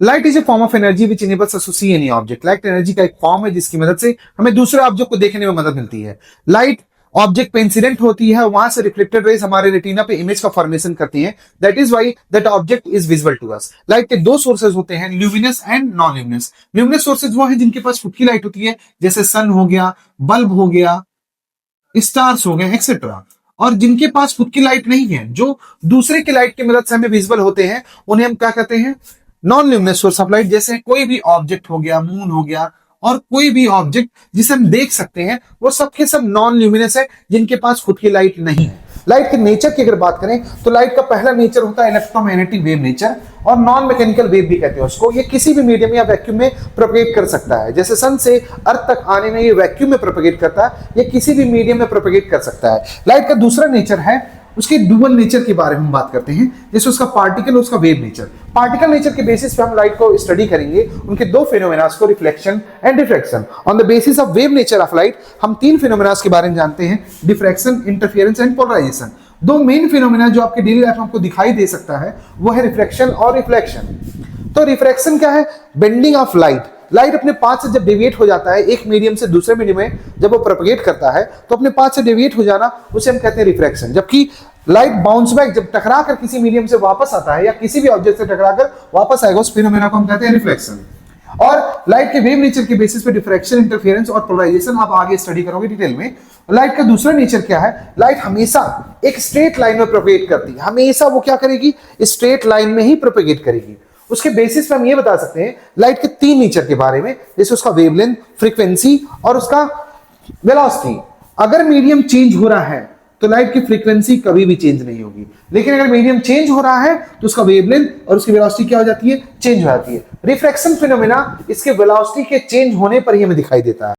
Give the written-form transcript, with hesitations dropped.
Light is a form of energy which enables us to see any object. Light energy का एक form है जिसकी मदद से हमें दूसरे ऑब्जेक्ट को देखने में मदद मिलती है। लाइट ऑब्जेक्ट पे इंसिडेंट होती है, वहां से रिफ्लेक्टेड रेज हमारे रेटिना पे इमेज का फॉर्मेशन करती है। That is why that object is visible to us. Light के दो सोर्सेज होते हैं, luminous and non luminous. Luminous sources वो हैं जिनके पास खुद की लाइट होती है, जैसे सन हो गया, बल्ब हो गया, स्टार्स हो गए एक्सेट्रा। और जिनके पास खुद की लाइट नहीं है, जो दूसरे की लाइट की मदद से हमें विजिबल होते हैं, उन्हें हम क्या कहते हैं? Non luminous source of light. जैसे कोई भी ऑब्जेक्ट हो गया, मून हो गया, और कोई भी ऑब्जेक्ट जिसे हम देख सकते हैं, वो सब के सब नॉन ल्यूमिनस है, जिनके पास खुद की लाइट नहीं है। लाइट के नेचर की अगर बात करें तो लाइट का पहला नेचर होता है इलेक्ट्रोमैग्नेटिक वेव नेचर, और नॉन मैकेनिकल वेव भी कहते हैं उसको। ये किसी भी मीडियम या वैक्यूम में प्रोपेगेट कर सकता है। जैसे सन से अर्थ तक आने में ये वैक्यूम में प्रोपेगेट करता है, ये किसी भी मीडियम में प्रोपेगेट कर सकता है। लाइट का दूसरा नेचर है, उसके डुअल नेचर के बारे में हम बात करते हैं, जैसे उसका पार्टिकल और उसका वेव नेचर। पार्टिकल नेचर के बेसिस पे हम लाइट को स्टडी करेंगे, उनके दो फिनोमेनास को, reflection and diffraction. On the basis of wave nature of light हम तीन फिनोमेनास के बारे में जानते हैं, डिफ्रैक्शन, इंटरफेरेंस एंड पोलराइजेशन। दो मेन फिनोमेना जो आपके डेली लाइफ में आपको दिखाई दे सकता है, वो है रिफ्रैक्शन और रिफ्लेक्शन। तो रिफ्रैक्शन क्या है? Bending of light. लाइट अपने पाथ से जब डेविएट हो जाता है एक मीडियम से दूसरे मीडियम में, जब वो प्रोपेगेट करता है तो अपने पाथ से डेविएट हो जाना, उसे हम कहते हैं रिफ्रैक्शन। जबकि लाइट बाउंस बैक, जब टकरा कर किसी मीडियम से वापस आता है या किसी भी ऑब्जेक्ट से टकरा कर वापस आएगा, उस फिनोमेना को हम कहते हैं रिफ्लेक्शन। और लाइट के वेव नेचर के बेसिस पे डिफ्रैक्शन, इंटरफेरेंस और पोलराइजेशन आप आगे स्टडी करोगे डिटेल में। लाइट का दूसरा नेचर क्या है? लाइट हमेशा एक स्ट्रेट लाइन में प्रोपेगेट करती है, हमेशा वो क्या करेगी? स्ट्रेट लाइन में ही प्रोपेगेट करेगी। उसके बेसिस पे हम ये बता सकते हैं लाइट के तीन नेचर के बारे में, जैसे उसका वेवलेंथ, फ्रीक्वेंसी और उसका वेलोसिटी। अगर मीडियम चेंज हो रहा है तो लाइट की फ्रीक्वेंसी कभी भी चेंज नहीं होगी, लेकिन अगर मीडियम चेंज हो रहा है तो उसका वेवलेंथ और उसकी वेलोसिटी क्या हो जाती है? चेंज हो जाती है। रिफ्रैक्शन फिनोमेना इसके वेलोसिटी के चेंज होने पर ही हमें दिखाई देता है।